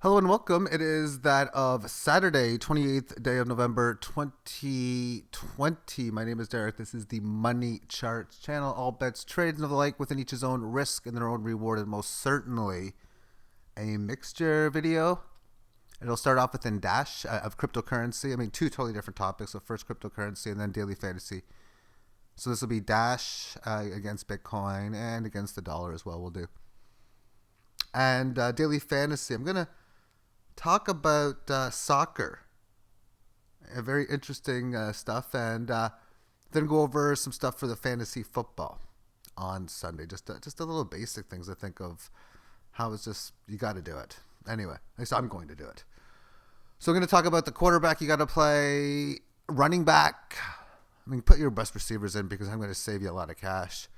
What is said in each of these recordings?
Hello and welcome. It is that of Saturday, 28th day of November, 2020. My name is Derek. This is the Money Charts channel. All bets, trades, and the like within each his own risk and their own reward, and most certainly a mixture video. It'll start off with Dash of cryptocurrency. I mean, two totally different topics. So first cryptocurrency and then daily fantasy. So this will be Dash against Bitcoin and against the dollar as well. We'll do. And daily fantasy. I'm going to talk about soccer, very interesting stuff, and then go over some stuff for the fantasy football on Sunday. Just a little basic things I think of how it's just you got to do it anyway. At least I'm going to do it. So we're going to talk about the quarterback you got to play, running back. I mean, put your best receivers in because I'm going to save you a lot of cash.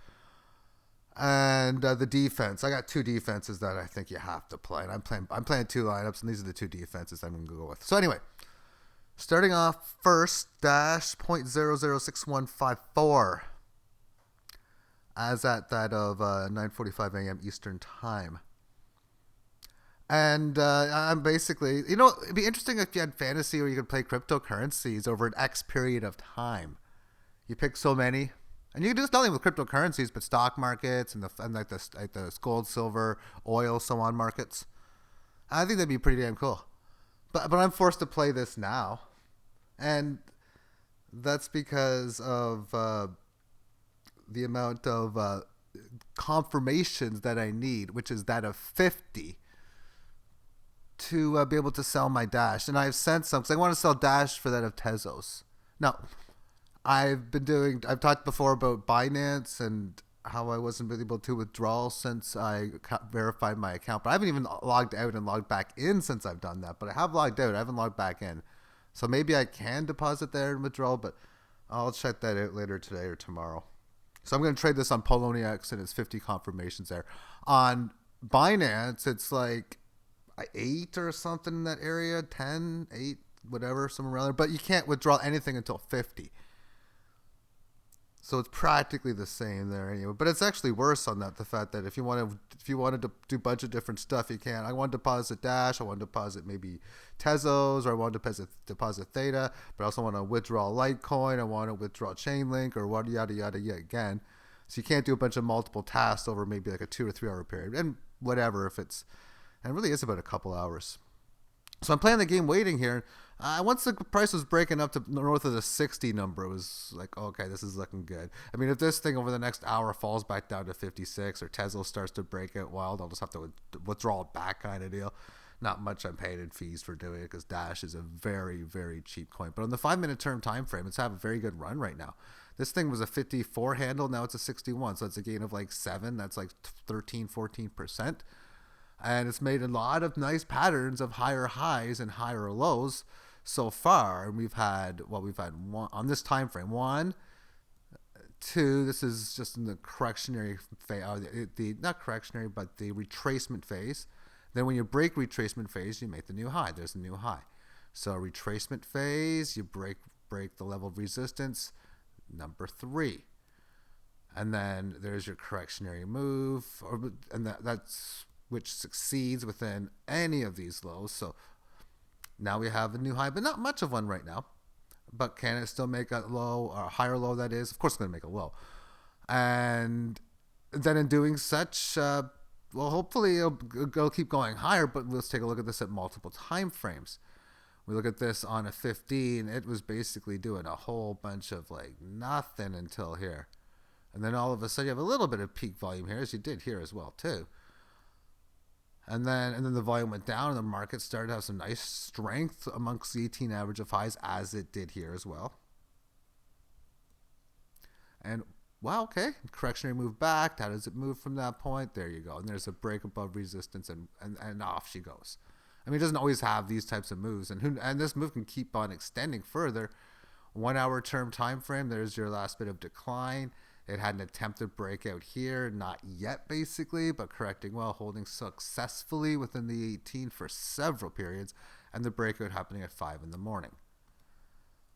And the defense, I got two defenses that I think you have to play. And I'm playing two lineups, and these are the two defenses I'm going to go with. So anyway, starting off first, dash 0.006154, as at that of 9:45 a.m. Eastern time. And I'm basically, it'd be interesting if you had fantasy where you could play cryptocurrencies over an X period of time. You pick so many. And you can do this not only with cryptocurrencies, but stock markets and the gold, silver, oil, so on markets. I think that'd be pretty damn cool. But I'm forced to play this now, and that's because of the amount of confirmations that I need, which is that of 50, to be able to sell my Dash. And I've sent some because I want to sell Dash for that of Tezos. Now, I've talked before about Binance and how I wasn't really able to withdraw since I verified my account. But I haven't even logged out and logged back in since I've done that. But I have logged out. I haven't logged back in. So maybe I can deposit there and withdraw, but I'll check that out later today or tomorrow. So I'm going to trade this on Poloniex, and it's 50 confirmations there. On Binance, it's like 8 or something in that area, 10, 8, whatever, somewhere around there. But you can't withdraw anything until 50. So it's practically the same there anyway, but it's actually worse on that. The fact that if you wanted to do a bunch of different stuff, you can. I want to deposit Dash, I want to deposit maybe Tezos, or I want to deposit Theta, but I also want to withdraw Litecoin, I want to withdraw Chainlink, or what yada yada yada again. So you can't do a bunch of multiple tasks over maybe like a 2 or 3 hour period, and whatever if it's, and it really is about a couple hours. So I'm playing the game waiting here. Once the price was breaking up to north of the 60 number, it was like, okay, this is looking good. I mean, if this thing over the next hour falls back down to 56 or Tesla starts to break out wild, I'll just have to withdraw it back kind of deal. Not much I'm paying in fees for doing it because Dash is a very, very cheap coin. But on the 5-minute term time frame, it's having a very good run right now. This thing was a 54 handle. Now it's a 61. So it's a gain of like 7. That's like 13, 14%. And it's made a lot of nice patterns of higher highs and higher lows so far. And we've had one on this time frame. 1, 2. This is just in the correctionary phase, the not correctionary, but the retracement phase. Then when you break retracement phase, you make the new high. There's a new high. So retracement phase, you break the level of resistance, number 3. And then there's your correctionary move, and that's which succeeds within any of these lows. So now we have a new high, but not much of one right now. But can it still make a low, or a higher low that is? Of course it's going to make a low. And then in doing such, hopefully it'll keep going higher, but let's take a look at this at multiple time frames. We look at this on a 15, it was basically doing a whole bunch of like nothing until here. And then all of a sudden you have a little bit of peak volume here, as you did here as well too. And then the volume went down, and the market started to have some nice strength amongst the 18 average of highs, as it did here as well. And wow, okay, correctionary move back. How does it move from that point? There you go. And there's a break above resistance, and off she goes. I mean, it doesn't always have these types of moves, and this move can keep on extending further. 1 hour term time frame. There's your last bit of decline. It had an attempted breakout here, not yet basically, but correcting well, holding successfully within the 18 for several periods, and the breakout happening at 5 in the morning.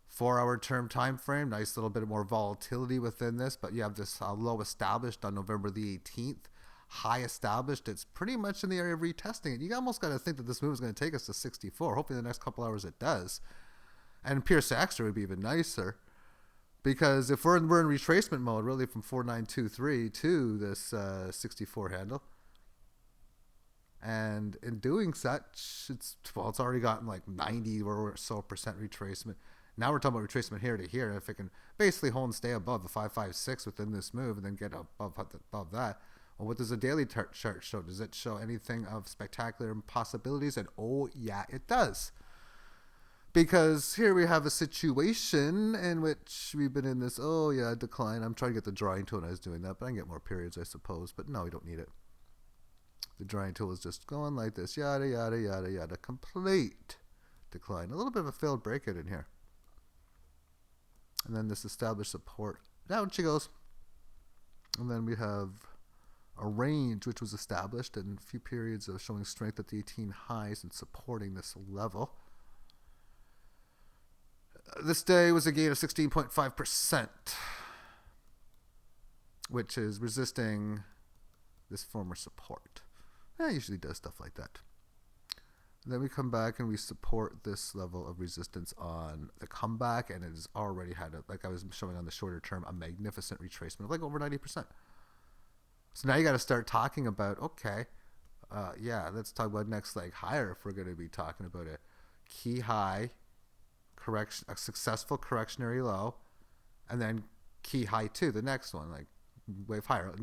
4 hour term time frame, nice little bit more volatility within this, but you have this low established on November the 18th, high established. It's pretty much in the area of retesting it. You almost got to think that this move is going to take us to 64. Hopefully in the next couple hours it does. And Pierce extra would be even nicer. Because if we're in retracement mode, really from 4923 to this 64 handle, and in doing such, it's already gotten like 90 or so percent retracement. Now we're talking about retracement here to here. If it can basically hold and stay above the 556 within this move, and then get above that, well, what does the daily chart show? Does it show anything of spectacular possibilities? And oh yeah, it does. Because here we have a situation in which we've been in this, decline. I'm trying to get the drawing tool when I was doing that, but I can get more periods, I suppose. But no, we don't need it. The drawing tool is just going like this, yada, yada, yada, yada. Complete decline. A little bit of a failed breakout in here. And then this established support. Down she goes. And then we have a range which was established and a few periods of showing strength at the 18 highs and supporting this level. This day was a gain of 16.5%, which is resisting this former support. It usually does stuff like that. And then we come back and we support this level of resistance on the comeback, and it has already had, like I was showing on the shorter term, a magnificent retracement of like over 90%. So now you got to start talking about, okay, let's talk about next leg higher if we're going to be talking about a key high, correction, a successful correctionary low, and then key high 2, the next one, like wave higher.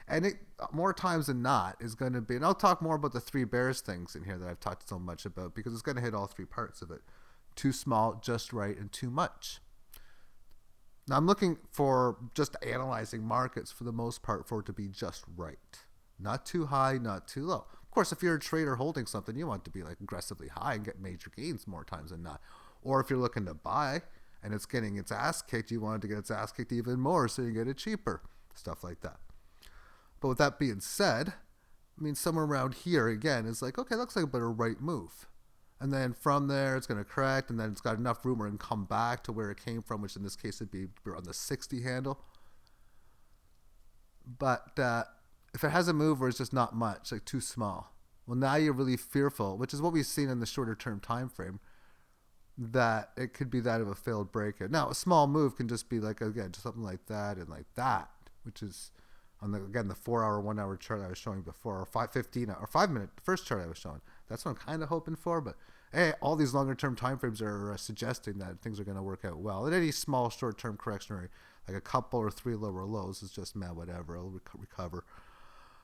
And it more times than not is going to be, and I'll talk more about the 3 bears things in here that I've talked so much about, because it's going to hit all 3 parts of it. Too small, just right, and too much. Now I'm looking for just analyzing markets for the most part for it to be just right. Not too high, not too low. Of course, if you're a trader holding something, you want it to be like aggressively high and get major gains more times than not. Or if you're looking to buy and it's getting its ass kicked, you want it to get its ass kicked even more so you get it cheaper. Stuff like that. But with that being said, I mean, somewhere around here, again, is like, okay, looks like a better right move. And then from there, it's going to correct, and then it's got enough room and come back to where it came from, which in this case would be on the 60 handle. But if it has a move where it's just not much, like too small, well, now you're really fearful, which is what we've seen in the shorter term time frame, that it could be that of a failed breakout. Now, a small move can just be like, again, just something like that and like that, which is on the 4-hour, 1-hour chart I was showing before, or 5-15 or 5-minute first chart I was showing. That's what I'm kind of hoping for. But hey, all these longer term time frames are suggesting that things are going to work out well. And any small short term correction, like a couple or 3 lower lows, is just whatever. It'll recover.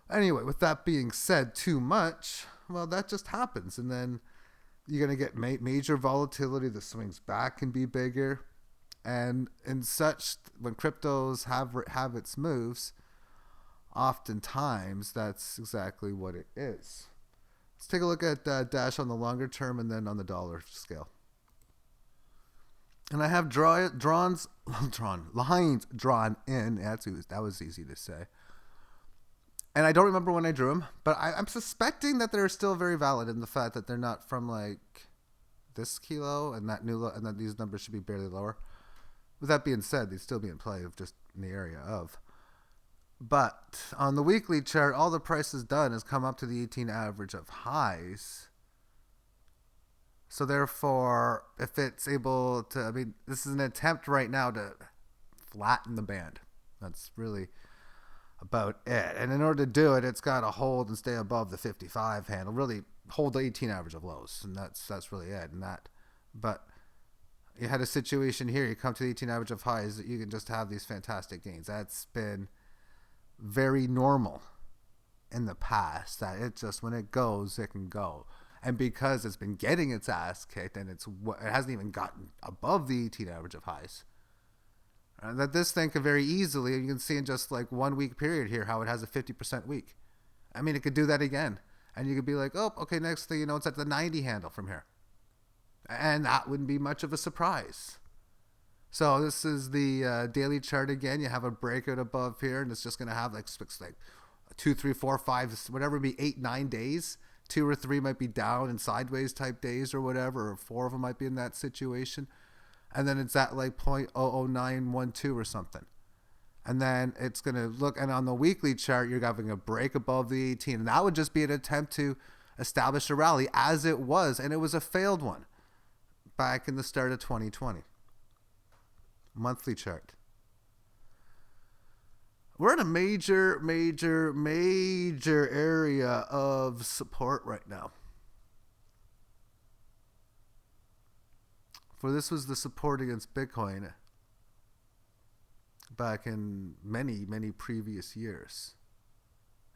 Anyway, with that being said, too much, well, that just happens, and then you're going to get major volatility. The swings back can be bigger. And in such, when cryptos have its moves, oftentimes that's exactly what it is. Let's take a look at Dash on the longer term and then on the dollar scale. And I have lines drawn in. That was easy to say. And I don't remember when I drew them, but I'm suspecting that they're still very valid in the fact that they're not from like this kilo and that new low, and that these numbers should be barely lower. With that being said, they'd still be in play of just in the area of. But on the weekly chart, all the price has done is come up to the 18 average of highs. So therefore, if it's able to, I mean, this is an attempt right now to flatten the band. That's really about it. And in order to do it, it's got to hold and stay above the 55 handle, really hold the 18 average of lows. And that's really it. But you had a situation here, you come to the 18 average of highs, that you can just have these fantastic gains. That's been very normal in the past, that it just, when it goes, it can go. And because it's been getting its ass kicked and it hasn't even gotten above the 18 average of highs, that this thing could very easily, you can see in just like 1 week period here how it has a 50% week. I mean, it could do that again, and you could be like, oh, okay, next thing you know, it's at the 90 handle from here, and that wouldn't be much of a surprise. So this is the daily chart again. You have a breakout above here, and it's just going to have like 2, 3, 4, 5, whatever it be, 8, 9 days. 2 or 3 might be down and sideways type days or whatever, or 4 of them might be in that situation. And then it's at like 0.00912 or something. And then it's going to look, and on the weekly chart, you're having a break above the 18. And that would just be an attempt to establish a rally as it was. And it was a failed one back in the start of 2020. Monthly chart. We're in a major area of support right now. For this was the support against Bitcoin back in many previous years.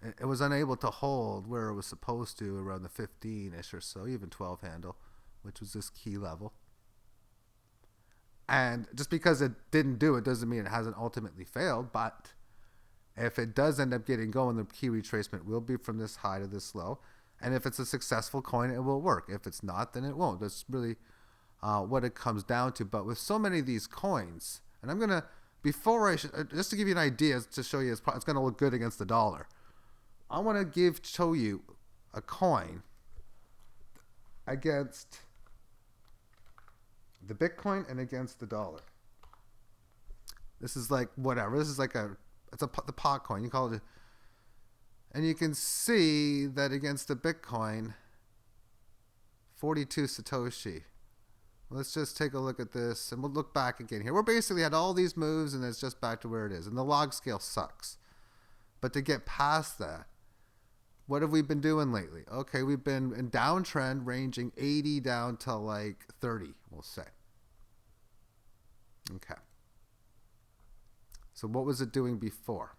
It was unable to hold where it was supposed to around the 15-ish or so, even 12 handle, which was this key level. And just because it didn't do it doesn't mean it hasn't ultimately failed, but if it does end up getting going, the key retracement will be from this high to this low. And if it's a successful coin, it will work. If it's not, then it won't. That's really what it comes down to. But with so many of these coins, and I'm going to, just to give you an idea, to show you it's going to look good against the dollar. I want to show you a coin against the Bitcoin and against the dollar. This is like whatever. This is like the pot coin. You call it, and you can see that against the Bitcoin, 42 Satoshi. Let's just take a look at this, and we'll look back again here. We're basically had all these moves, and it's just back to where it is. And the log scale sucks. But to get past that, what have we been doing lately? Okay, we've been in downtrend, ranging 80 down to like 30, we'll say. Okay. So what was it doing before?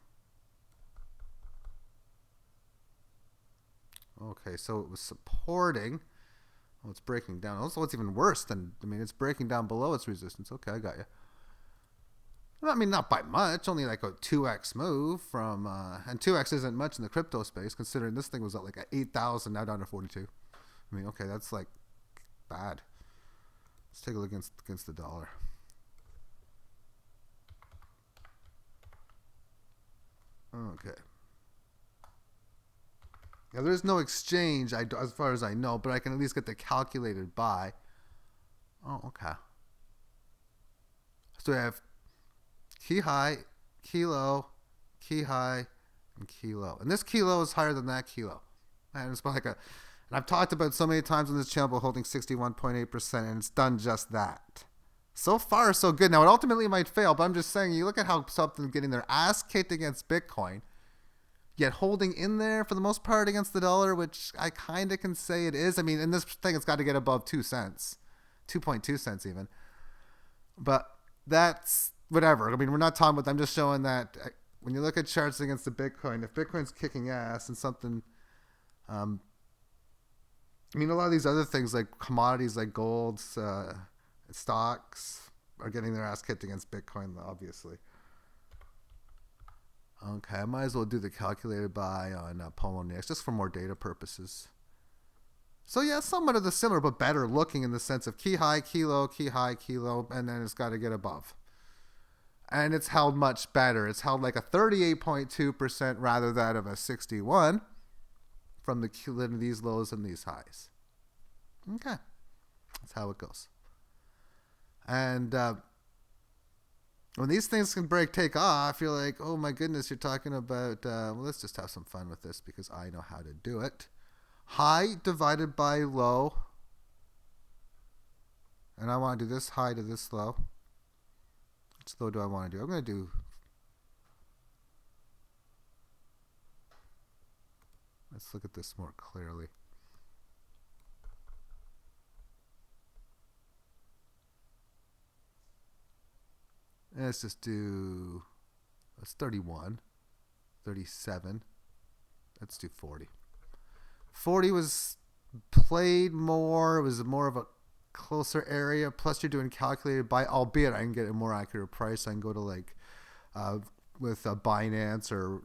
Okay, so it was supporting. Oh, it's breaking down. Also, it's even worse than, it's breaking down below its resistance. Okay, I got you. Well, not by much, only like a 2x move from, and 2x isn't much in the crypto space, considering this thing was at like 8,000, now down to 42. Okay, that's like bad. Let's take a look against the dollar. Okay. Now, there's no exchange, as far as I know, but I can at least get the calculated buy. Oh, okay. So we have key high, key low, key high, and key low. And this key low is higher than that key low. And it's like and I've talked about so many times on this channel about holding 61.8%, and it's done just that. So far, so good. Now, it ultimately might fail, but I'm just saying, you look at how something's getting their ass kicked against Bitcoin, yet holding in there for the most part against the dollar, which I kind of can say it is. In this thing, it's got to get above 2 cents, 2.2 cents even. But that's whatever. We're not talking about, I'm just showing that when you look at charts against the Bitcoin, if Bitcoin's kicking ass and something, a lot of these other things like commodities like gold, stocks are getting their ass kicked against Bitcoin, obviously. Okay, I might as well do the calculated buy on Poloniex just for more data purposes. So yeah, somewhat of the similar, but better looking in the sense of key high, key low, key high, key low, and then it's got to get above. And it's held much better. It's held like a 38.2% rather than of a 61 from these lows and these highs. Okay, that's how it goes. And when these things can take off, you're like, oh my goodness, you're talking about, let's just have some fun with this because I know how to do it. High divided by low. And I want to do this high to this low. Which low do I want to do? I'm going to do, let's look at this more clearly. Let's just do, that's 31, 37. Let's do 40. 40 was played more. It was more of a closer area. Plus, you're doing calculated buy, albeit I can get a more accurate price. I can go to like with a Binance or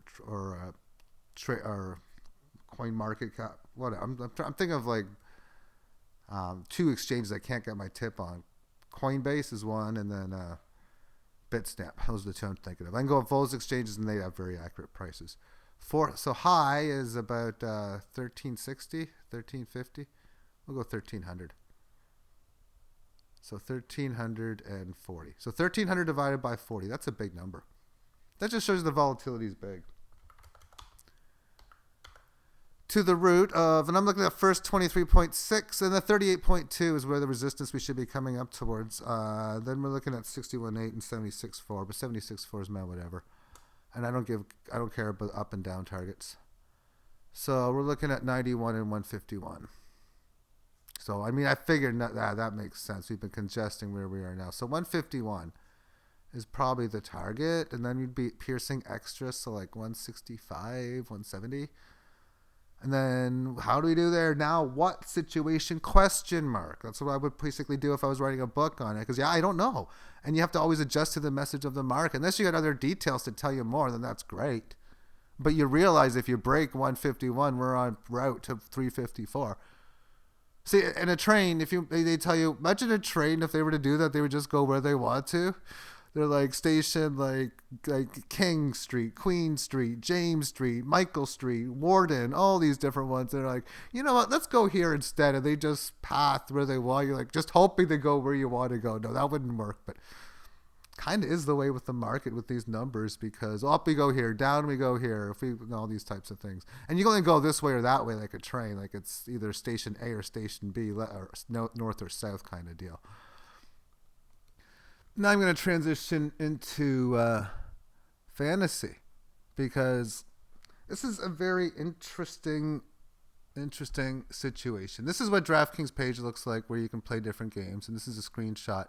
Coin Market Cap. Whatever. I'm thinking of like two exchanges I can't get my tip on. Coinbase is one, and then Bitstamp. Those are the two I'm thinking of. I can go with those exchanges, and they have very accurate prices. So high is about 1360, 1350. We'll go 1300. So 1340. So 1300 divided by 40. That's a big number. That just shows the volatility is big. To the root of, and I'm looking at first 23.6, and the 38.2 is where the resistance we should be coming up towards. Then we're looking at 61.8 and 76.4, but 76.4 is man, whatever. And I don't care about up and down targets. So we're looking at 91 and 151. So, I mean, I figured that makes sense. We've been congesting where we are now. So 151 is probably the target, and then we'd be piercing extra, so like 165, 170. And then how do we do there? Now what situation? Question mark. That's what I would basically do if I was writing a book on it. Because, I don't know. And you have to always adjust to the message of the market. Unless you got other details to tell you more, then that's great. But you realize if you break 151, we're on route to 354. See, in a train, they tell you, imagine a train, if they were to do that, they would just go where they want to. They're like stationed like King Street, Queen Street, James Street, Michael Street, Warden, all these different ones. They're like, you know what, let's go here instead. And they just path where they want. You're like just hoping to go where you want to go. No, that wouldn't work. But kind of is the way with the market with these numbers, because up we go here, down we go here, if we all these types of things. And you can only go this way or that way like a train. Like it's either station A or station B, or north or south kind of deal. Now I'm going to transition into fantasy, because this is a very interesting situation. This is what DraftKings page looks like, where you can play different games, and this is a screenshot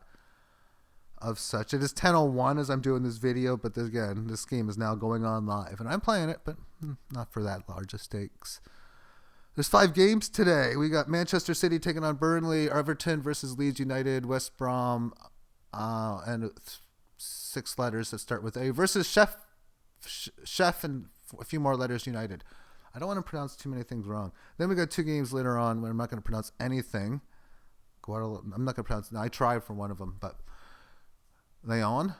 of such. It is 10:01 as I'm doing this video, but this game is now going on live, and I'm playing it, but not for that large of stakes. There's 5 games today. We got Manchester City taking on Burnley, Everton versus Leeds United, West Brom, and 6 letters that start with A versus Chef and a few more letters United. I don't want to pronounce too many things wrong. Then we got 2 games later on where I'm not going to pronounce anything. I'm not going to pronounce. I tried for one of them, but Leon.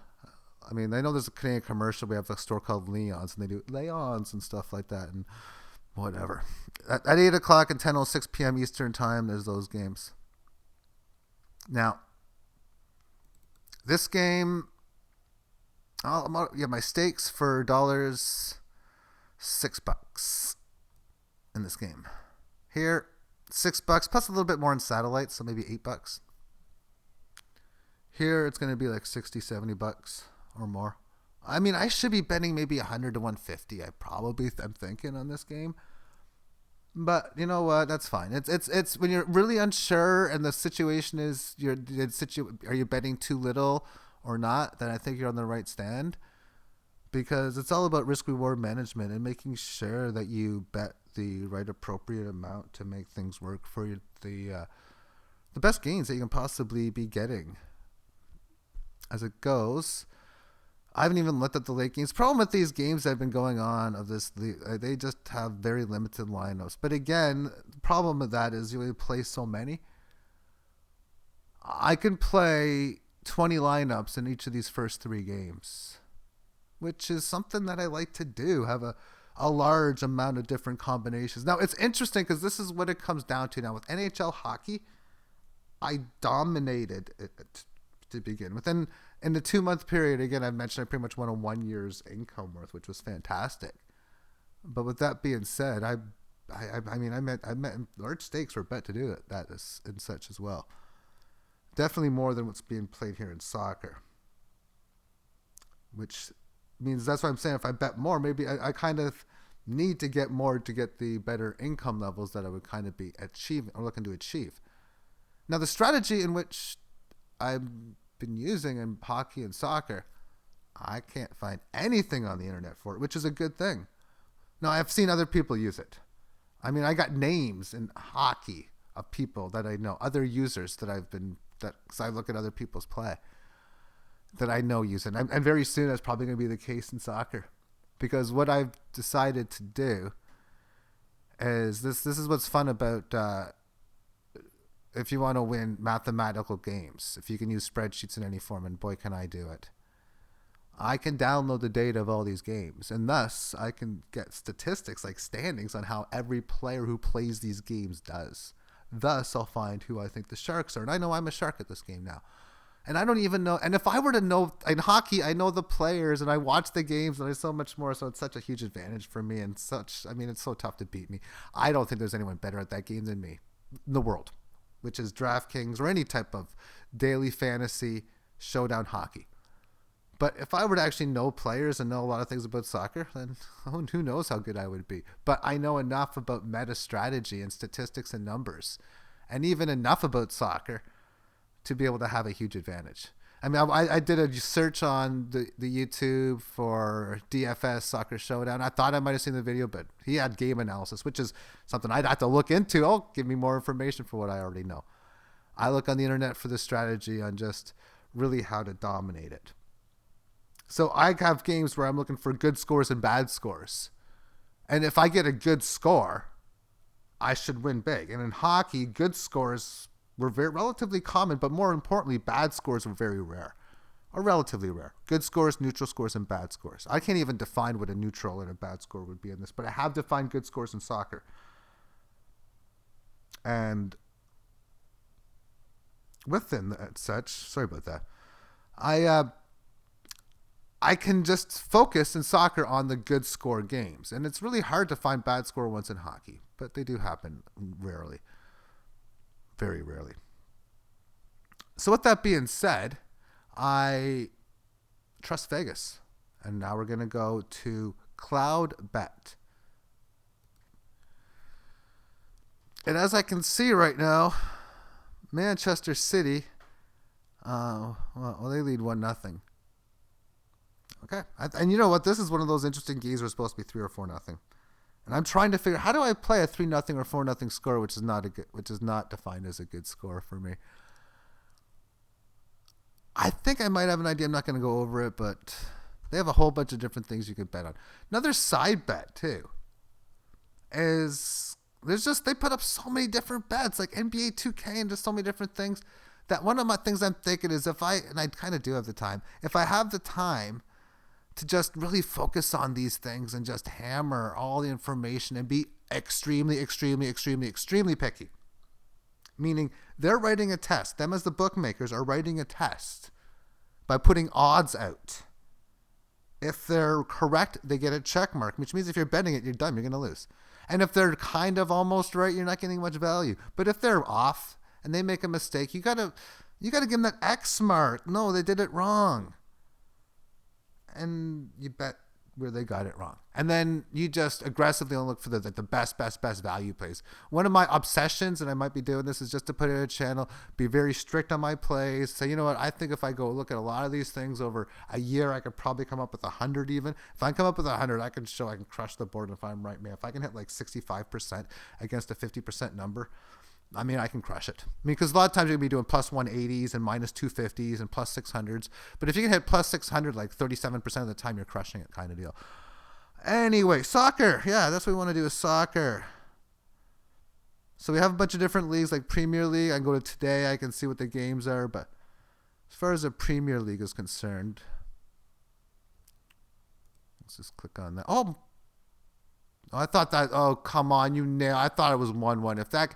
I mean, I know there's a Canadian commercial. We have a store called Leon's, and they do Leon's and stuff like that, and whatever. At 8 o'clock and 10:06 p.m. Eastern time, there's those games. Now, this game, my stakes for $6 in this game. Here, $6 plus a little bit more in satellite, so maybe $8. Here, it's going to be like $60-$70 or more. I mean, I should be betting maybe 100 to 150. I'm thinking on this game. But you know what? That's fine. It's when you're really unsure and the situation is are you betting too little or not? Then I think you're on the right stand, because it's all about risk reward management and making sure that you bet the right appropriate amount to make things work for you, the best gains that you can possibly be getting. As it goes, I haven't even looked at the late games. Problem with these games that have been going on of this, they just have very limited lineups. But again, the problem with that is you only play so many. I can play 20 lineups in each of these first 3 games, which is something that I like to do, have a large amount of different combinations. Now, it's interesting because this is what it comes down to now. With NHL hockey, I dominated it to begin with. And in the 2-month period, again, I mentioned I pretty much won a 1 year's income worth, which was fantastic. But with that being said, I met large stakes were bet to do it, that is, and such as well. Definitely more than what's being played here in soccer. Which means that's why I'm saying if I bet more, maybe I kind of need to get more to get the better income levels that I would kind of be achieving or looking to achieve. Now, the strategy in which I've been using in hockey and soccer, I can't find anything on the internet for it, which is a good thing. Now, I've seen other people use it. I mean, I got names in hockey of people that I know, other users because I look at other people's play that I know use it. And very soon that's probably going to be the case in soccer, because what I've decided to do is this is what's fun about if you want to win mathematical games, if you can use spreadsheets in any form, and boy, can I do it. I can download the data of all these games, and thus I can get statistics like standings on how every player who plays these games does. Thus, I'll find who I think the Sharks are, and I know I'm a Shark at this game now. And I don't even know. And if I were to know in hockey, I know the players and I watch the games and there's so much more. So it's such a huge advantage for me. And it's so tough to beat me. I don't think there's anyone better at that game than me in the world, which is DraftKings or any type of daily fantasy showdown hockey. But if I were to actually know players and know a lot of things about soccer, then who knows how good I would be. But I know enough about meta strategy and statistics and numbers, and even enough about soccer to be able to have a huge advantage. I mean, I did a search on the YouTube for DFS Soccer Showdown. I thought I might have seen the video, but he had game analysis, which is something I'd have to look into. Oh, give me more information for what I already know. I look on the internet for the strategy on just really how to dominate it. So I have games where I'm looking for good scores and bad scores. And if I get a good score, I should win big. And in hockey, good scores were relatively common, but more importantly, bad scores were very rare, or relatively rare. Good scores, neutral scores, and bad scores. I can't even define what a neutral and a bad score would be in this, but I have defined good scores in soccer. And within that such, sorry about that, I can just focus in soccer on the good score games. And it's really hard to find bad score ones in hockey, but they do happen rarely. Very rarely. So with that being said, I trust Vegas. And now we're going to go to Cloud Bet. And as I can see right now, Manchester City, they lead 1-0. Okay. And you know what? This is one of those interesting games where it's supposed to be 3 or 4-0. And I'm trying to figure how do I play a 3-0 or 4-0 score, which is not defined as a good score for me. I think I might have an idea. I'm not going to go over it, but they have a whole bunch of different things you could bet on. Another side bet too is they put up so many different bets, like NBA 2K and just so many different things, that one of my things I'm thinking is and I kind of do have the time, if I have the time to just really focus on these things and just hammer all the information and be extremely, extremely, extremely, extremely picky. Meaning they're writing a test. Them as the bookmakers are writing a test by putting odds out. If they're correct, they get a check mark, which means if you're betting it, you're done. You're going to lose. And if they're kind of almost right, you're not getting much value. But if they're off and they make a mistake, you gotta give them that X mark. No, they did it wrong. And you bet where they got it wrong. And then you just aggressively look for the best value plays. One of my obsessions, and I might be doing this, is just to put it in a channel, be very strict on my plays. Say, you know what, I think if I go look at a lot of these things over a year, I could probably come up with 100 even. If I come up with 100, I can crush the board if I'm right, man. If I can hit like 65% against a 50% number, I mean, I can crush it. I mean, because a lot of times you're going to be doing plus 180s and minus 250s and plus 600s. But if you can hit plus 600 like 37% of the time, you're crushing it, kind of deal. Anyway, soccer. Yeah, that's what we want to do is soccer. So we have a bunch of different leagues like Premier League. I can go to today. I can see what the games are. But as far as the Premier League is concerned, let's just click on that. Oh, I thought that. Oh, come on. I thought it was 1-1.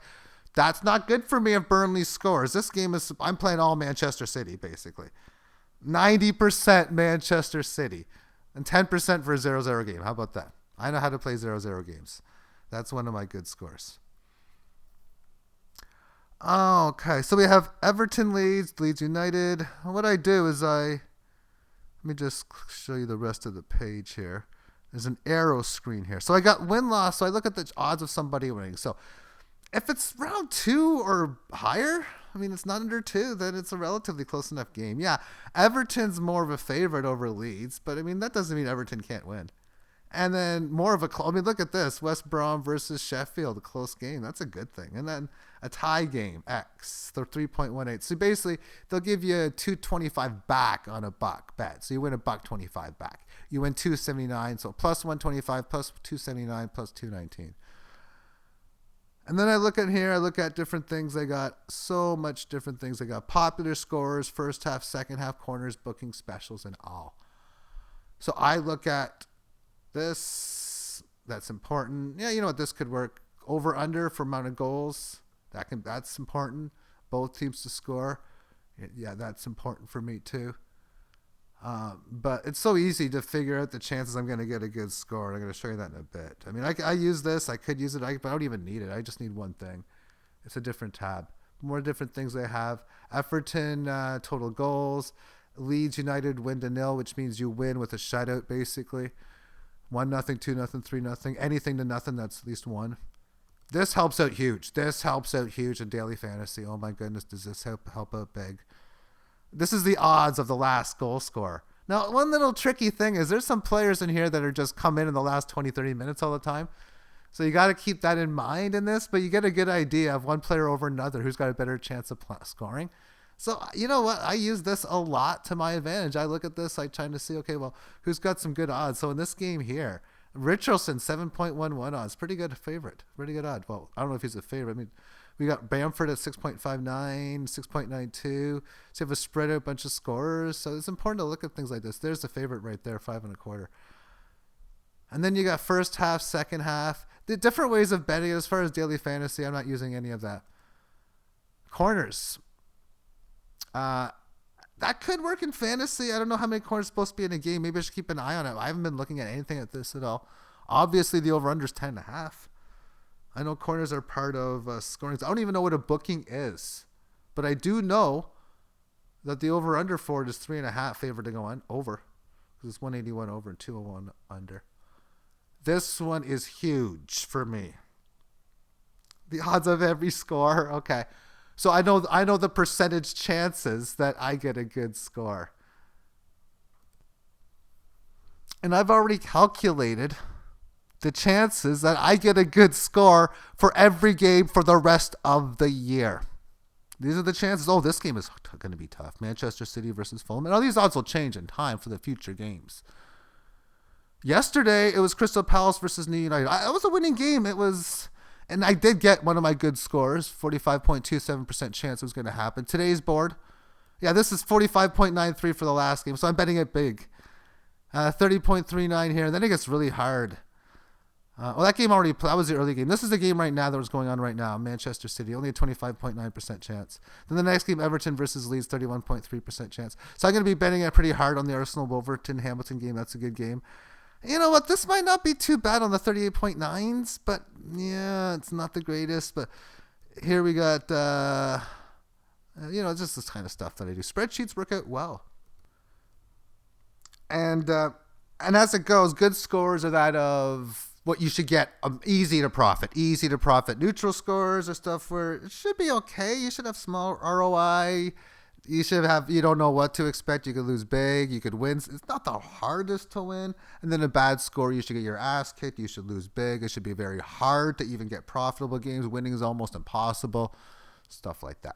That's not good for me if Burnley scores. This game I'm playing all Manchester City, basically. 90% Manchester City. And 10% for a 0-0 game. How about that? I know how to play 0-0 games. That's one of my good scores. Okay, so we have Everton Leeds United. What I do is let me just show you the rest of the page here. There's an arrow screen here. So I got win-loss, so I look at the odds of somebody winning. So if it's round 2 or higher, I mean, it's not under 2, then it's a relatively close enough game. Yeah, Everton's more of a favorite over Leeds, but I mean, that doesn't mean Everton can't win. And then more of look at this, West Brom versus Sheffield, a close game. That's a good thing. And then a tie game, X, they're 3.18. So basically, they'll give you $2.25 back on a buck bet. So you win $1.25 back. You win $2.79, so plus 125, plus 279, plus 219. And then I look at different things. They got so much different things. They got popular scores, first half, second half, corners, booking specials, and all. So I look at this. That's important. Yeah, you know what? This could work. Over under for amount of goals. That's important. Both teams to score. Yeah, that's important for me too. But it's so easy to figure out the chances I'm going to get a good score. I'm going to show you that in a bit. I mean, I use this. I could use it, but I don't even need it. I just need one thing. It's a different tab. More different things they have. Everton total goals. Leeds United win to nil, which means you win with a shutout basically. 1-0, 2-0, 3-0. Anything to nothing, that's at least one. This helps out huge. This helps out huge in daily fantasy. Oh my goodness, does this help out big? This is the odds of the last goal scorer. Now, one little tricky thing is there's some players in here that are just come in the last 20, 30 minutes all the time. So you got to keep that in mind in this, but you get a good idea of one player over another who's got a better chance of scoring. So, you know what? I use this a lot to my advantage. I look at this, like trying to see, okay, well, who's got some good odds? So in this game here, Richarlison, 7.11 odds. Pretty good favorite. Pretty good odd. Well, I don't know if he's a favorite. I mean, we got Bamford at 6.59, 6.92. So you have a spread out bunch of scorers. So it's important to look at things like this. There's the favorite right there, 5.25. And then you got first half, second half. The different ways of betting as far as daily fantasy. I'm not using any of that. Corners. That could work in fantasy. I don't know how many corners are supposed to be in a game. Maybe I should keep an eye on it. I haven't been looking at anything at this at all. Obviously, the over-under is 10.5. I know corners are part of scoring. I don't even know what a booking is. But I do know that the over-under for it is 3.5 favored to go on over. Because it's 181 over and 201 under. This one is huge for me. The odds of every score. Okay. So I know the percentage chances that I get a good score. And I've already calculated the chances that I get a good score for every game for the rest of the year. These are the chances. Oh, this game is going to be tough. Manchester City versus Fulham. And all these odds will change in time for the future games. Yesterday, it was Crystal Palace versus New United. It was a winning game. It was... And I did get one of my good scores, 45.27% chance it was going to happen. Today's board, yeah, this is 45.93 for the last game, so I'm betting it big. 30.39 here, and then it gets really hard. That game already played. That was the early game. This is the game right now that was going on right now, Manchester City, only a 25.9% chance. Then the next game, Everton versus Leeds, 31.3% chance. So I'm going to be betting it pretty hard on the Arsenal-Wolverhampton game. That's a good game. You know what? This might not be too bad on the 38.9s, but yeah, it's not the greatest. But here we got, just this kind of stuff that I do. Spreadsheets work out well. And as it goes, good scores are that of what you should get easy to profit. Neutral scores are stuff where it should be okay. You should have small ROI. You don't know what to expect. You could lose big. You could win. It's not the hardest to win. And then a bad score, you should get your ass kicked. You should lose big. It should be very hard to even get profitable games. Winning is almost impossible. Stuff like that.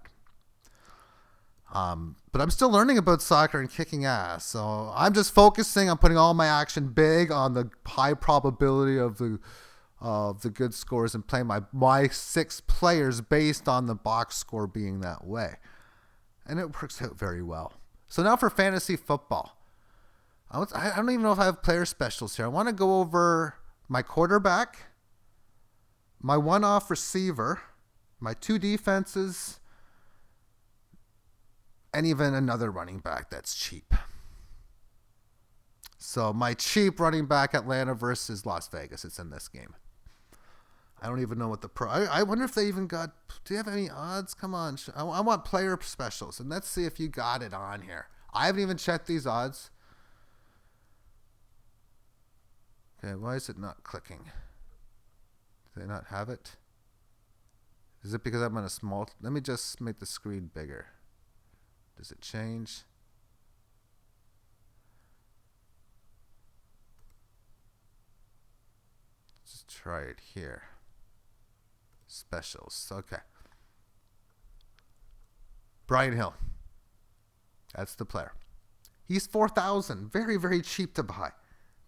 But I'm still learning about soccer and kicking ass. So I'm just focusing on putting all my action big on the high probability of the good scores and playing my 6 players based on the box score being that way. And it works out very well. So now for fantasy football. I don't even know if I have player specials here. I want to go over my quarterback, my one-off receiver, my 2 defenses, and even another running back that's cheap. So my cheap running back, Atlanta versus Las Vegas. It's in this game. I don't even know what I wonder if they even got... Do you have any odds? Come on. I want player specials. And let's see if you got it on here. I haven't even checked these odds. Okay, why is it not clicking? Do they not have it? Is it because I'm on a small... Let me just make the screen bigger. Does it change? Let's try it here. Specials. Okay. Brian Hill. That's the player. He's 4,000. Very, very cheap to buy.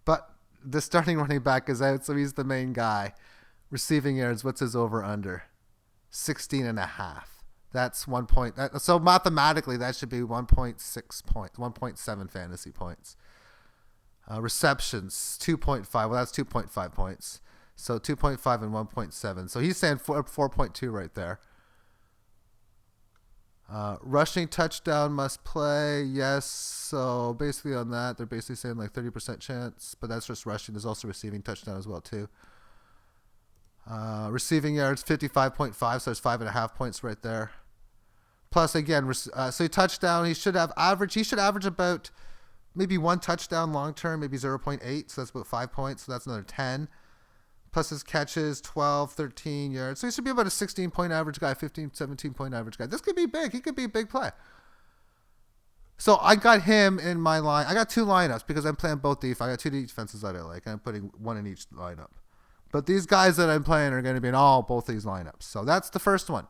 But the starting running back is out, so he's the main guy. Receiving yards, what's his over-under? 16.5. That's 1 point. So mathematically, that should be 1.6 points, 1.7 fantasy points. Receptions, 2.5. Well, that's 2.5 points. So 2.5 and 1.7. So he's saying 4.2 right there. Rushing touchdown must play. Yes. So basically on that, they're basically saying like 30% chance, but that's just rushing. There's also receiving touchdown as well too. Receiving yards 55.5, so there's 5.5 points right there. Plus again, so touchdown. He should average about maybe one touchdown long term, maybe 0.8. So that's about 5 points. So that's another 10. Plus his catches, 12, 13 yards. So he should be about a 16-point average guy, 15, 17-point average guy. This could be big. He could be a big play. So I got him in my line. I got two lineups because I'm playing both defense. I got two defenses that I like. I'm putting one in each lineup. But these guys that I'm playing are going to be in both these lineups. So that's the first one.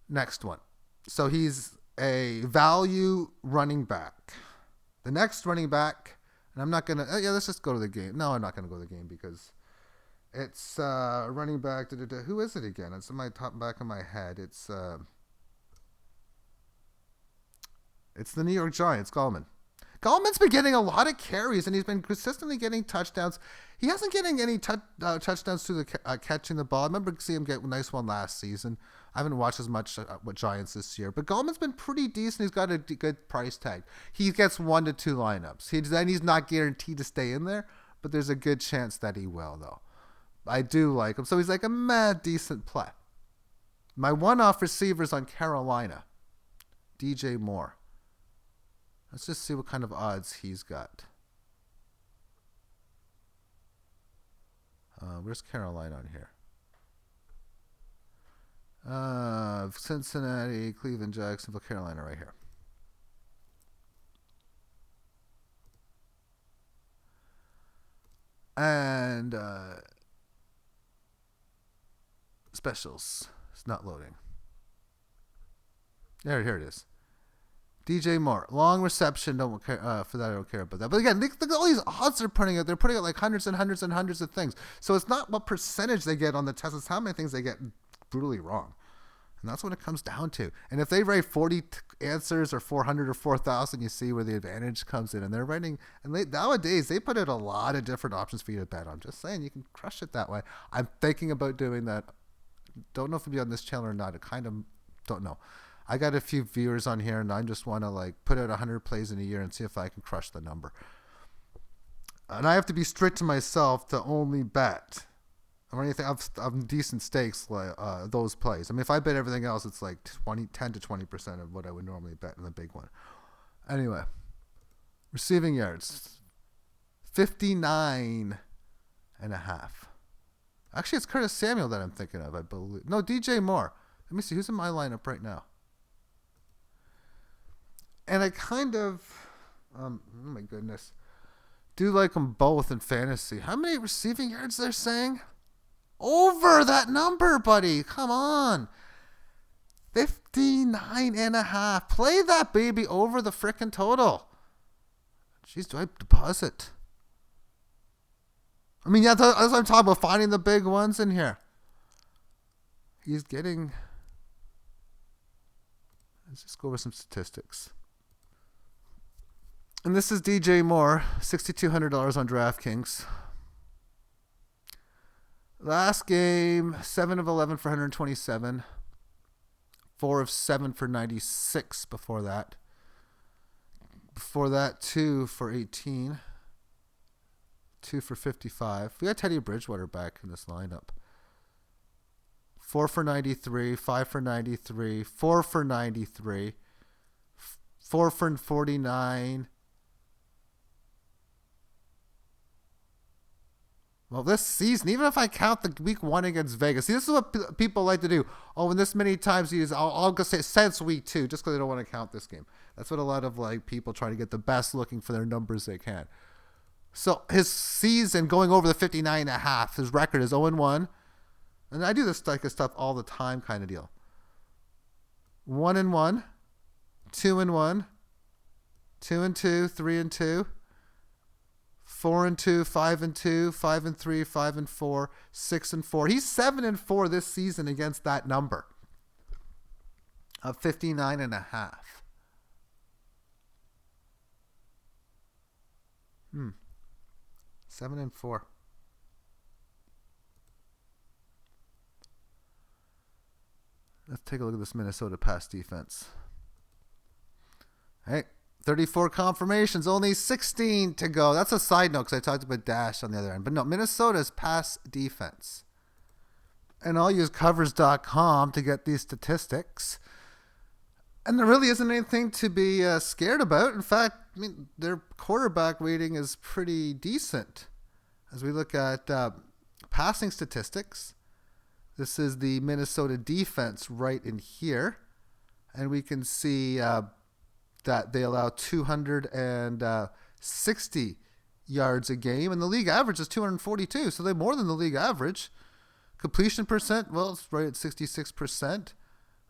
Next one. So he's a value running back. The next running back... And I'm not going to... let's just go to the game. No, I'm not going to go to the game because it's running back... Who is it again? It's in my back of my head. It's the New York Giants, Gallman. Gallman's been getting a lot of carries, and he's been consistently getting touchdowns. He hasn't getting any touchdowns through the catching the ball. I remember seeing him get a nice one last season. I haven't watched as much with Giants this year, but Gallman's been pretty decent. He's got a good price tag. He gets 1 to 2 lineups. He's not guaranteed to stay in there, but there's a good chance that he will, though. I do like him, so he's like a decent play. My one-off receivers on Carolina, DJ Moore. Let's just see what kind of odds he's got. Where's Carolina on here? Cincinnati, Cleveland, Jacksonville, Carolina right here. And specials. It's not loading. Here it is. DJ Moore, long reception. Don't care for that. I don't care about that. But again, look at all these odds they're putting out. They're putting out like hundreds and hundreds and hundreds of things. So it's not what percentage they get on the test. It's how many things they get brutally wrong. And that's what it comes down to. And if they write 40 answers or 400 or 4,000, you see where the advantage comes in. And they're writing, and nowadays they put out a lot of different options for you to bet on. Just saying, you can crush it that way. I'm thinking about doing that. Don't know if it'll be on this channel or not. I kind of don't know. I got a few viewers on here, and I just want to like put out 100 plays in a year and see if I can crush the number. And I have to be strict to myself to only bet or anything of decent stakes like those plays. I mean, if I bet everything else, it's like 10 to 20% of what I would normally bet in the big one. Anyway, receiving yards, 59.5. Actually, it's Curtis Samuel that I'm thinking of, I believe. No, DJ Moore. Let me see. Who's in my lineup right now? And I kind of, oh my goodness, do like them both in fantasy. How many receiving yards they're saying? Over that number, buddy. Come on. 59.5. Play that baby over the frickin' total. Jeez, do I deposit? I mean, yeah, that's what I'm talking about, finding the big ones in here. He's getting... Let's just go over some statistics. And this is DJ Moore, $6,200 on DraftKings. Last game, 7 of 11 for 127. 4 of 7 for 96 before that. Before that, 2 for 18. 2 for 55. We got Teddy Bridgewater back in this lineup. 4 for 93, 5 for 93, 4 for 93, 4 for 49. Well, this season, even if I count the week 1 against Vegas, see, this is what people like to do. Oh, and this many times I'll go say since week 2, just because they don't want to count this game. That's what a lot of like people try to get the best looking for their numbers they can. So his season going over the 59.5, his record is 0-1. And I do this type of stuff all the time kind of deal. 1-1, 2-1, 2-2, 3-2, 4-2, 5-2, 5-3, 5-4, 6-4. He's 7-4 this season against that number of 59.5. 7-4. Let's take a look at this Minnesota pass defense. Hey, 34 confirmations, only 16 to go. That's a side note because I talked about Dash on the other end. But no, Minnesota's pass defense. And I'll use covers.com to get these statistics. And there really isn't anything to be scared about. In fact, I mean, their quarterback rating is pretty decent. As we look at passing statistics, this is the Minnesota defense right in here. And we can see that they allow 260 yards a game. And the league average is 242. So they're more than the league average. Completion percent, well, it's right at 66%.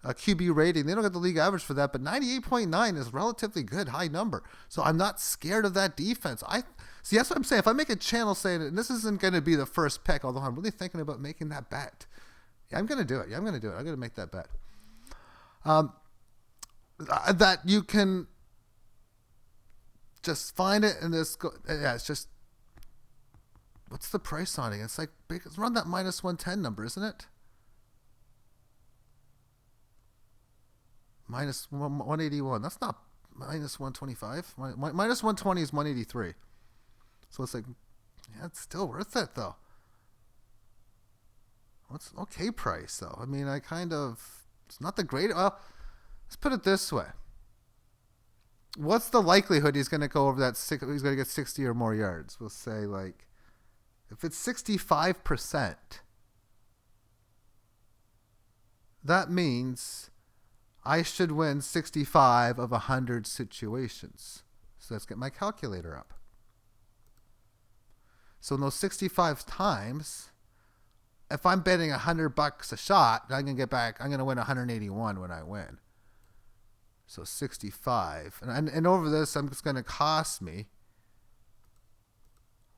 QB rating, they don't get the league average for that, but 98.9 is relatively good, high number. So I'm not scared of that defense. See, that's what I'm saying. If I make a channel saying, and this isn't going to be the first pick, although I'm really thinking about making that bet. Yeah, I'm going to do it. I'm going to make that bet. That you can just find it and this go. Yeah, it's just, what's the price on it? It's like, it's around that minus 110 number, isn't it? Minus 181. That's not minus 125. Minus 120 is 183. So it's like, yeah, it's still worth it though. What's okay price though? I mean, it's not the great. Well, let's put it this way. What's the likelihood he's going to go over that? He's going to get 60 or more yards. We'll say like, if it's 65%, that means I should win 65 of 100 situations. So let's get my calculator up. So in those 65 times, if I'm betting $100 a shot, I'm going to win 181 when I win. So 65. And over this, it's going to cost me,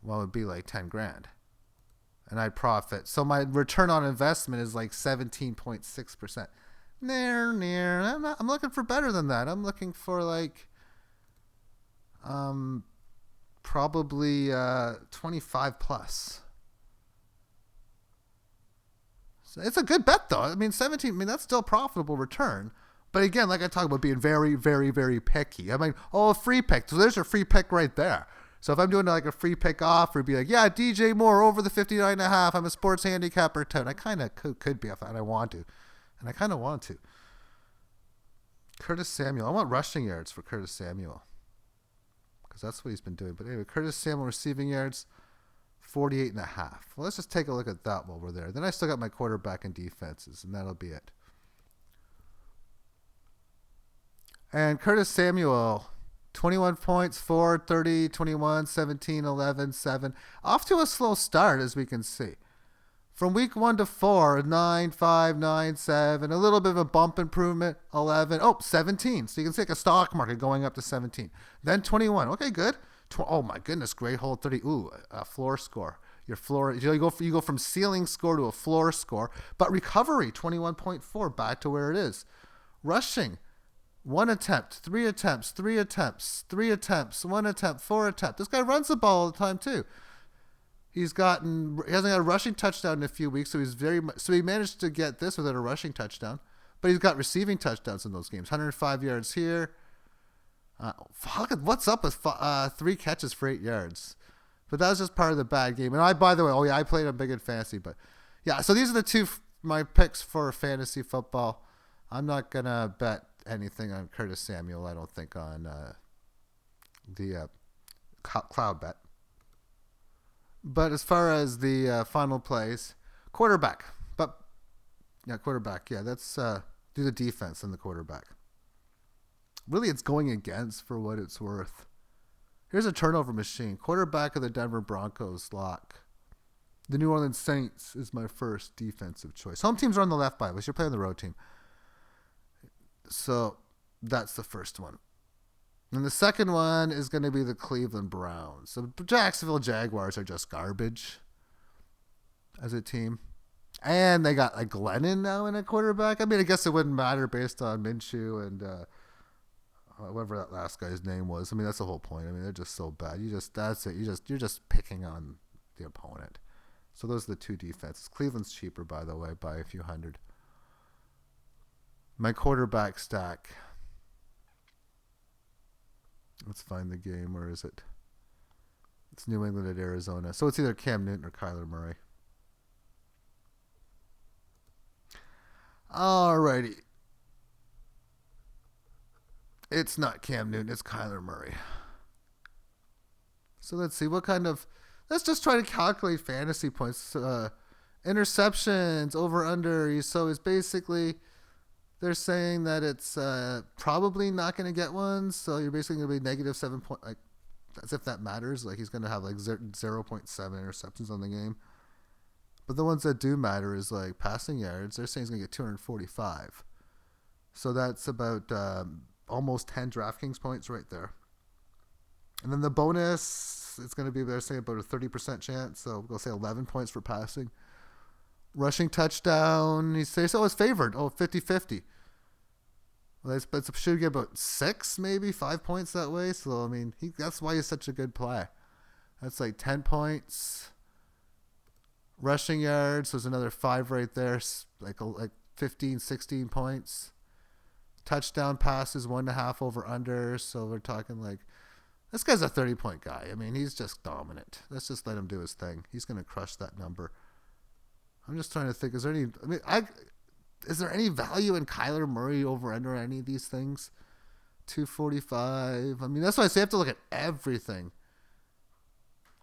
well, it'd be like 10 grand. And I'd profit. So my return on investment is like 17.6%. Near. I'm looking for better than that. I'm looking for like probably 25 plus. So it's a good bet though. I mean 17, I mean that's still a profitable return. But again, like I talked about being very, very, very picky. I'm like, oh, a free pick. So there's a free pick right there. So if I'm doing like a free pick offer, it'd be like, yeah, DJ Moore over the 59.5. I'm a sports handicapper town. I kind of could be if I want to. And I kind of want to. Curtis Samuel. I want rushing yards for Curtis Samuel. Because that's what he's been doing. But anyway, Curtis Samuel receiving yards, 48.5. Well, let's just take a look at that while we're there. Then I still got my quarterback and defenses, and that'll be it. And Curtis Samuel, 21 points, 4, 30, 21, 17, 11, 7. Off to a slow start, as we can see. From week 1 to 4, 9, 5, 9, 7. A little bit of a bump improvement, 11. Oh, 17. So you can see like a stock market going up to 17. Then 21. Okay, good. Oh my goodness, great hold 30. Ooh, a floor score. Your floor, you go from ceiling score to a floor score. But recovery, 21.4, back to where it is. Rushing, 1 attempt, 3 attempts, 3 attempts, 3 attempts, 1 attempt, 4 attempts. This guy runs the ball all the time too. He hasn't got a rushing touchdown in a few weeks, so he managed to get this without a rushing touchdown. But he's got receiving touchdowns in those games. 105 yards here. What's up with 3 catches for 8 yards? But that was just part of the bad game. And by the way, I played him big in fantasy, but yeah. So these are the two my picks for fantasy football. I'm not gonna bet anything on Curtis Samuel. I don't think on the cloud bet. But as far as the final plays, quarterback. Quarterback. Yeah, let's do the defense and the quarterback. Really, it's going against for what it's worth. Here's a turnover machine. Quarterback of the Denver Broncos lock. The New Orleans Saints is my first defensive choice. Home teams are on the left by us. You're playing the road team. So that's the first one. And the second one is going to be the Cleveland Browns. So Jacksonville Jaguars are just garbage as a team. And they got like Glennon now in a quarterback. I mean, I guess it wouldn't matter based on Minshew and whatever that last guy's name was. I mean, that's the whole point. I mean, they're just so bad. That's it. You're just picking on the opponent. So those are the two defenses. Cleveland's cheaper, by the way, by a few hundred. My quarterback stack. Let's find the game. Where is it? It's New England at Arizona. So it's either Cam Newton or Kyler Murray. Alrighty. It's not Cam Newton. It's Kyler Murray. So let's see what kind of... Let's just try to calculate fantasy points. Interceptions, over, under. So it's basically... They're saying that it's probably not going to get one. So you're basically going to be negative 7 point... Like, as if that matters. Like, he's going to have like 0.7 interceptions on the game. But the ones that do matter is like passing yards. They're saying he's going to get 245. So that's about almost 10 DraftKings points right there. And then the bonus, it's going to be, they're saying about a 30% chance. So we'll say 11 points for passing. Rushing touchdown, he says, oh, it's favored. Oh, 50-50. Well, it should get about 6, maybe 5 points that way. So, I mean, that's why he's such a good play. That's like 10 points. Rushing yards, there's another 5 right there. Like 15, 16 points. Touchdown passes, 1.5 over under. So we're talking like, this guy's a 30-point guy. I mean, he's just dominant. Let's just let him do his thing. He's going to crush that number. I'm just trying to think. Is there any value in Kyler Murray over under any of these things? 245. I mean, that's why I say I have to look at everything.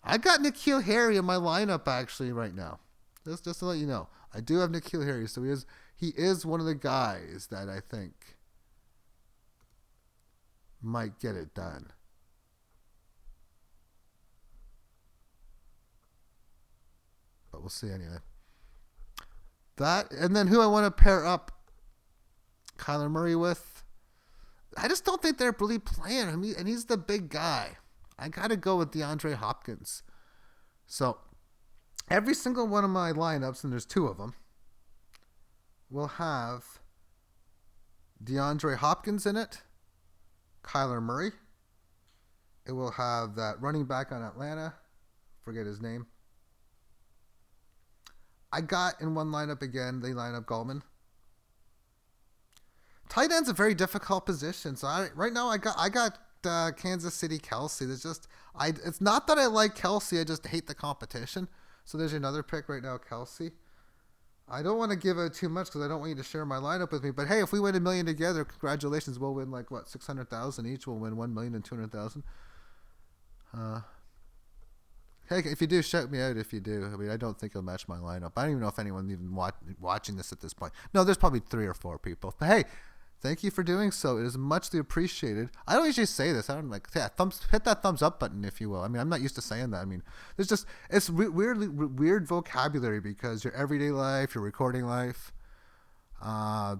I got N'Keal Harry in my lineup actually right now. Just to let you know, I do have N'Keal Harry, so he is one of the guys that I think might get it done. But we'll see anyway. That, and then who I want to pair up Kyler Murray with, I just don't think they're really playing him, and he's the big guy. I got to go with DeAndre Hopkins. So every single one of my lineups, and there's 2 of them, will have DeAndre Hopkins in it, Kyler Murray. It will have that running back on Atlanta, forget his name. I got in one lineup again, they line up Gallman. Tight end's a very difficult position. So right now I got Kansas City Kelsey. It's not that I like Kelsey, I just hate the competition. So there's another pick right now, Kelsey. I don't want to give out too much because I don't want you to share my lineup with me. But hey, if we win $1 million together, congratulations. We'll win like what, 600,000 each. We'll win 1,200,000. Hey, if you do, shout me out if you do. I mean, I don't think it'll match my lineup. I don't even know if anyone's even watching this at this point. No, there's probably 3 or 4 people. But hey, thank you for doing so. It is muchly appreciated. I don't usually say this. I don't like, yeah, hit that thumbs up button if you will. I mean, I'm not used to saying that. I mean, it's weird vocabulary because your everyday life, your recording life,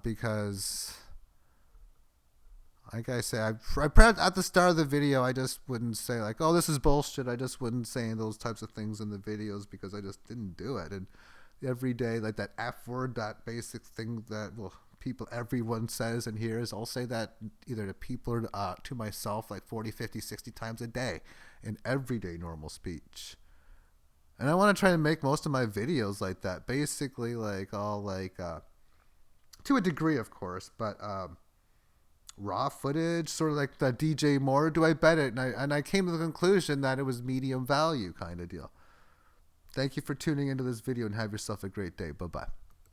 because like I say, I at the start of the video, I just wouldn't say like, oh, this is bullshit. I just wouldn't say those types of things in the videos because I just didn't do it. And every day, like that F word, that basic thing that, well, everyone says and hears, I'll say that either to people or to myself like 40, 50, 60 times a day in everyday normal speech. And I want to try to make most of my videos like that, basically like all like, to a degree, of course, but, raw footage, sort of like the DJ Moore, do I bet it? And I came to the conclusion that it was medium value kind of deal. Thank you for tuning into this video and have yourself a great day. Bye-bye.